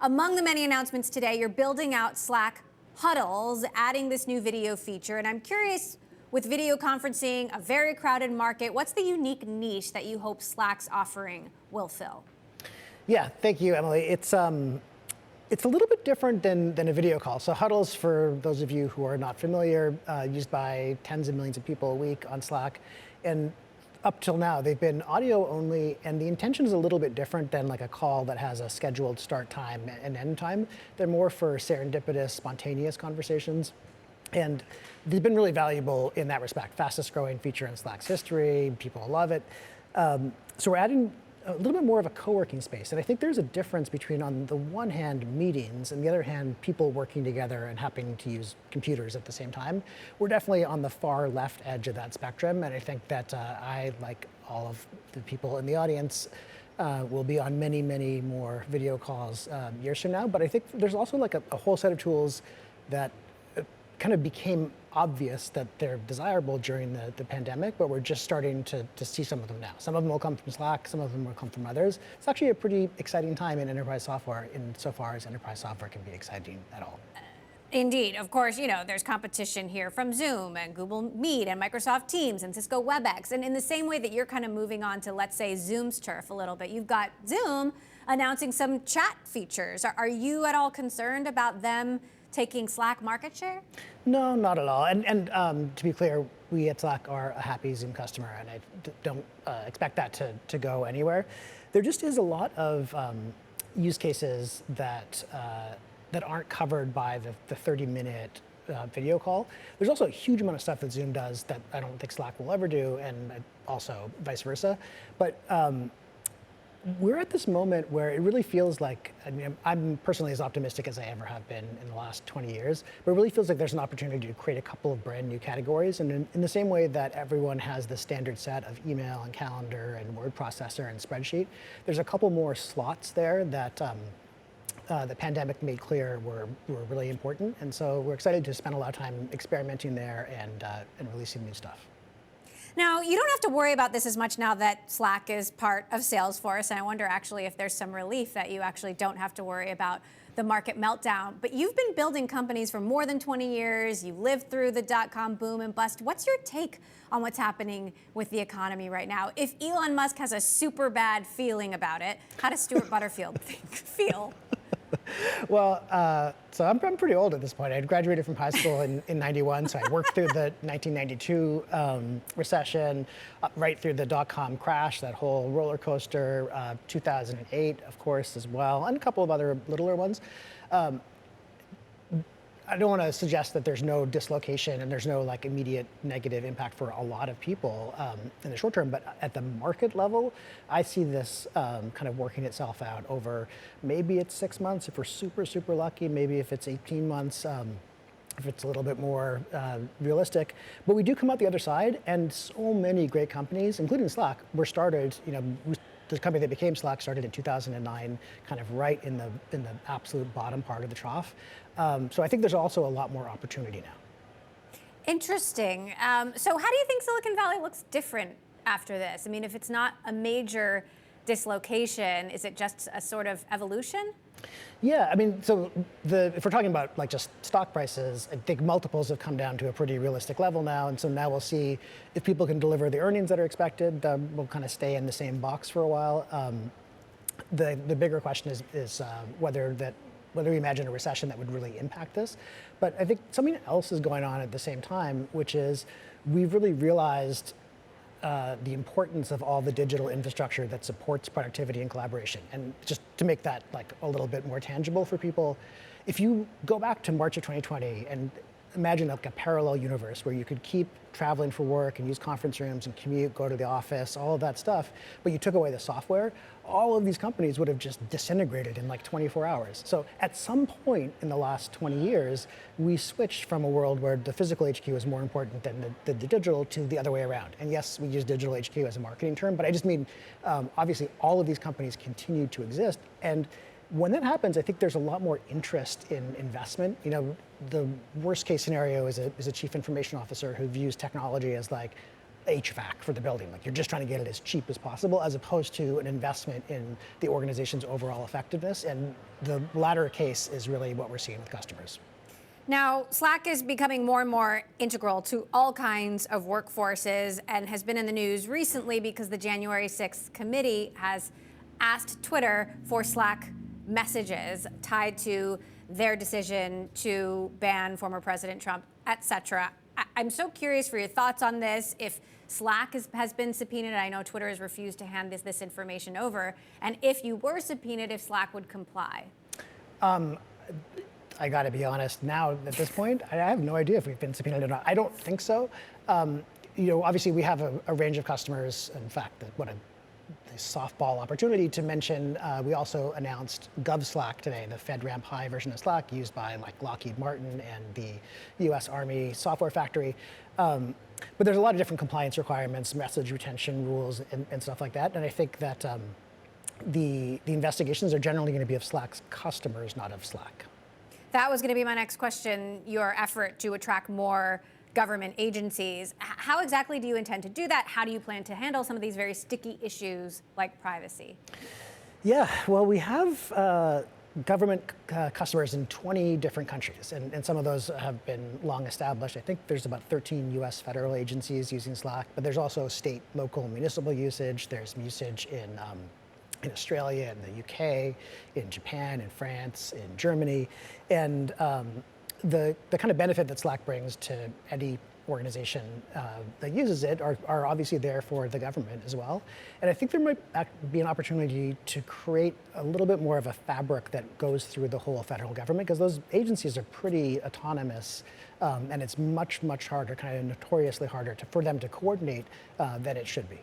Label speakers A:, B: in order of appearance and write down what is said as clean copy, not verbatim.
A: Among the many announcements today, you're building out Slack huddles, adding this new video feature. And I'm curious, with video conferencing, a very crowded market, what's the unique niche that you hope Slack's offering will fill?
B: Yeah, thank you, Emily. It's a little bit different than a video call. So huddles, for those of you who are not familiar, used by tens of millions of people a week on Slack. And up till now, they've been audio only, and the intention is a little bit different than like a call that has a scheduled start time and end time. They're more for serendipitous, spontaneous conversations. And they've been really valuable in that respect. Fastest growing feature in Slack's history, people love it. So we're adding a little bit more of a co-working space. And I think there's a difference between, on the one hand, meetings, and the other hand, people working together and happening to use computers at the same time. We're definitely on the far left edge of that spectrum. And I think that I, like all of the people in the audience, will be on many, many more video calls years from now. But I think there's also like a whole set of tools that kind of became obvious that they're desirable during the pandemic, but we're just starting to see some of them now. Some of them will come from Slack, some of them will come from others. It's actually a pretty exciting time in enterprise software, insofar as enterprise software can be exciting at all.
A: Indeed. Of course, there's competition here from Zoom and Google Meet and Microsoft Teams and Cisco WebEx. And in the same way that you're kind of moving on to, let's say, Zoom's turf a little bit, you've got Zoom announcing some chat features. Are you at all concerned about them taking Slack market share?
B: No, not at all. And to be clear, we at Slack are a happy Zoom customer, and I don't expect that to go anywhere. There just is a lot of use cases that aren't covered by the 30-minute video call. There's also a huge amount of stuff that Zoom does that I don't think Slack will ever do, and also vice versa. But we're at this moment where it really feels like, I'm personally as optimistic as I ever have been in the last 20 years, but it really feels like there's an opportunity to create a couple of brand new categories. And in the same way that everyone has the standard set of email and calendar and word processor and spreadsheet, there's a couple more slots there that the pandemic made clear were really important. And so we're excited to spend a lot of time experimenting there and releasing new stuff.
A: Now, you don't have to worry about this as much now that Slack is part of Salesforce, and I wonder actually if there's some relief that you actually don't have to worry about the market meltdown. But you've been building companies for more than 20 years. You lived through the dot-com boom and bust. What's your take on what's happening with the economy right now? If Elon Musk has a super bad feeling about it, how does Stewart Butterfield feel?
B: Well, so I'm pretty old at this point. I had graduated from high school in 91, so I worked through the 1992 recession, right through the dot-com crash, that whole roller coaster, 2008, of course, as well, and a couple of other littler ones. I don't want to suggest that there's no dislocation and there's no like immediate negative impact for a lot of people in the short term, but at the market level, I see this kind of working itself out over, maybe it's 6 months if we're super, super lucky, maybe if it's 18 months, if it's a little bit more realistic. But we do come out the other side, and so many great companies, including Slack, were started, the company that became Slack started in 2009, kind of right in the absolute bottom part of the trough. So I think there's also a lot more opportunity now.
A: Interesting. So how do you think Silicon Valley looks different after this? I mean, if it's not a major dislocation, is it just a sort of evolution?
B: Yeah, I mean, so if we're talking about like just stock prices, I think multiples have come down to a pretty realistic level now, and so now we'll see if people can deliver the earnings that are expected. We'll kind of stay in the same box for a while. The bigger question is whether we imagine a recession that would really impact this. But I think something else is going on at the same time, which is we've really realized the importance of all the digital infrastructure that supports productivity and collaboration. And just to make that like a little bit more tangible for people, if you go back to March of 2020 and imagine like a parallel universe where you could keep traveling for work and use conference rooms and commute, go to the office, all of that stuff, but you took away the software, all of these companies would have just disintegrated in like 24 hours. So at some point in the last 20 years, we switched from a world where the physical HQ is more important than the digital to the other way around. And yes, we use digital HQ as a marketing term, but I just mean, obviously all of these companies continue to exist. And when that happens, I think there's a lot more interest in investment. The worst case scenario is a chief information officer who views technology as like HVAC for the building. Like you're just trying to get it as cheap as possible, as opposed to an investment in the organization's overall effectiveness. And the latter case is really what we're seeing with customers.
A: Now, Slack is becoming more and more integral to all kinds of workforces and has been in the news recently because the January 6th committee has asked Twitter for Slack messages tied to their decision to ban former President Trump, et cetera. I'm so curious for your thoughts on this. If Slack has been subpoenaed, I know Twitter has refused to hand this information over, and if you were subpoenaed, if Slack would comply.
B: I got to be honest now at this point, I have no idea if we've been subpoenaed or not. I don't think so. Obviously we have a range of customers. In fact, what a softball opportunity to mention, we also announced GovSlack today, the FedRAMP High version of Slack used by like Lockheed Martin and the US Army Software Factory. But there's a lot of different compliance requirements, message retention rules, and stuff like that. And I think that the investigations are generally going to be of Slack's customers, not of Slack.
A: That was going to be my next question, your effort to attract more government agencies. How exactly do you intend to do that? How do you plan to handle some of these very sticky issues like privacy?
B: Yeah, well, we have government customers in 20 different countries, and some of those have been long established. I think there's about 13 US federal agencies using Slack, but there's also state, local, municipal usage. There's usage in Australia, in the UK, in Japan, in France, in Germany. And the kind of benefit that Slack brings to any organization that uses it are obviously there for the government as well. And I think there might be an opportunity to create a little bit more of a fabric that goes through the whole federal government, because those agencies are pretty autonomous, and it's much, much harder, kind of notoriously harder for them to coordinate than it should be.